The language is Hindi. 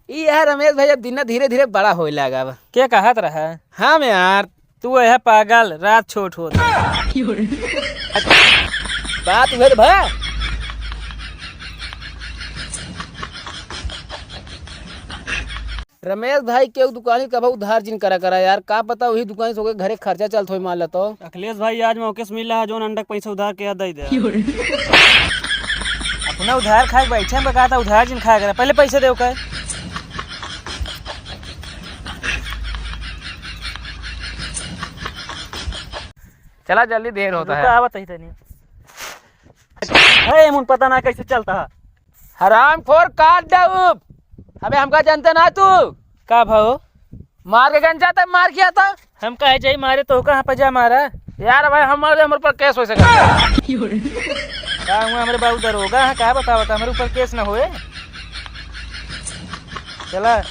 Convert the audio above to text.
यार रमेश भाई अब दिन धीरे धीरे बड़ा होए लगा अब। क्या कहत रहा? हाँ यार। तू है पागल, रात छोट हो बात हुए भा रमेश भाई के दुकानी कब उधार जिन करा यार, का पता वही दुकान से घरे खर्चा चलत हो मान ला तो। अखिलेश भाई आज मौके से मिल रहा जो अंडक पैसा उधार के दे दे। अपना उधार खाए बैठे में कहा था उधार जिन खाया करा, पहले पैसे दे का। चला जल्दी देर होता है। आवत ही तनी है मुन पता ना कैसे चलता है। हराम खोर काट दब। अबे हमका जानता ना तू का भाव मार के गंजा तक मार किया था। हम कहे जाई मारे तो कहाँ पे जा मारा यार भाई हमारे पर केस हो सका। का हुआ हमारे बाबू दरोगा है, क्या बताओ हमारे ऊपर केस ना होए। चला